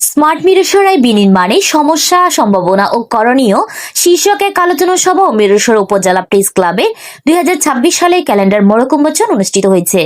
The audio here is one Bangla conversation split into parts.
স্মার্ট মিরসরাই বিনির্মাণে সমস্যা, সম্ভাবনা ও করণীয় শীর্ষক এক আলোচনা সভা মিরসরাই উপজেলা প্রেস ক্লাবে 2026 সালে ক্যালেন্ডার মোড়ক উন্মোচন অনুষ্ঠিত হয়েছে।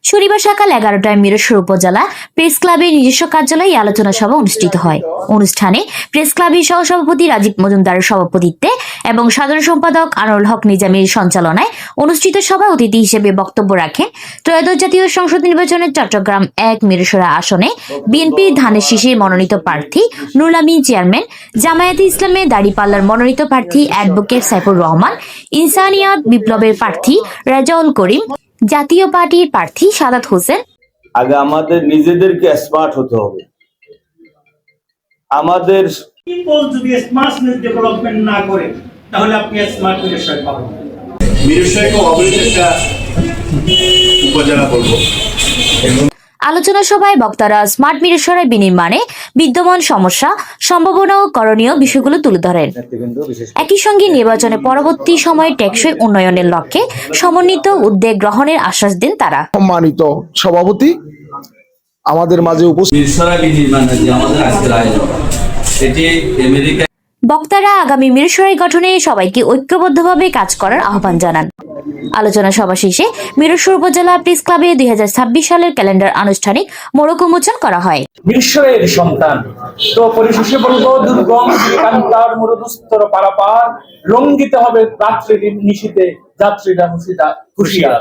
শনিবার সকাল 11টায় মিরসরাই উপজেলা প্রেস ক্লাবের নিজস্ব কার্যালয়ে আলোচনা সভা অনুষ্ঠিত হয়। অনুষ্ঠানে প্রেস ক্লাবের সহসভাপতি রাজীব মজুমদারের সভাপতিত্বে এবং সাধারণ সম্পাদক আনোয়ারুল হক নিজামীর সঞ্চালনায় অনুষ্ঠিত সভায় অতিথি হিসেবে বক্তব্য রাখেন ত্রয়োদশ জাতীয় সংসদ নির্বাচনে চট্টগ্রাম 1 মিরসরাই আসনে বিএনপি ধানের শীষের মনোনীত প্রার্থী নুরুল আমিন চেয়ারম্যান, জামায়াতে ইসলামে দাড়িপাল্লার মনোনীত প্রার্থী অ্যাডভোকেট সাইফুর রহমান, ইনসানিয়াত বিপ্লবের প্রার্থী রেজাউল করিম, জাতীয় পার্টির প্রার্থী সাদাত হোসেন। আগে আমাদের নিজেদেরকে স্মার্ট হতে হবে। আমাদের পিপল যদি স্মার্ট ডেভেলপমেন্ট না করে তাহলে আপনি স্মার্ট মিরসরাই পাবেন না। মিরসরাইকে অবৈধ একটা উপজেলা বলবো। আলোচনা সভায় বক্তারা স্মার্ট মিরসরাই বিনির্মাণে বিদ্যমান সমস্যা, সম্ভাবনা ও করণীয় বিষয়গুলো তুলে ধরেন। একই সঙ্গে নির্বাচনে পরবর্তী সময়ে টেকসই উন্নয়নের লক্ষ্যে সমন্বিত উদ্যোগ গ্রহণের আশ্বাস দেন তারা। সম্মানিত সভাপতি আমাদের মাঝে উপস্থিত। মিরসরাই বিনির্মাণে যে আমাদের আজকের আয়োজন, এটি আমেরিকা। বক্তারা আগামী মিরসরাই গঠনে সবাইকে ঐক্যবদ্ধভাবে কাজ করার আহ্বান জানান। আলোচনা সভা শেষে মিরসরাই উপজেলা প্রেস ক্লাবে 2026 সালের ক্যালেন্ডার আনুষ্ঠানিক মোড়ক উন্মোচন করা হয়। মিরসরাইয়ের সন্তান তো পরিশেষে বলবো, দুর্গম কান্তার মরুদুস্তর পারাপার রঙ্গিতে হবে রাত্রি নিশীতে যাত্রীরা খুশিয়ার।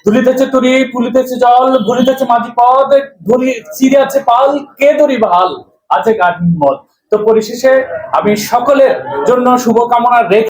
তুলিতেছে তরি, পুলিতেছে জল, ভুলিতেছে মাঝি পদ, ধরি চিরে আছে পাল, কে ধরি ভাল আছে কাঠ মত। তো পরিশেষে আমি সকলের জন্য শুভকামনা রেখে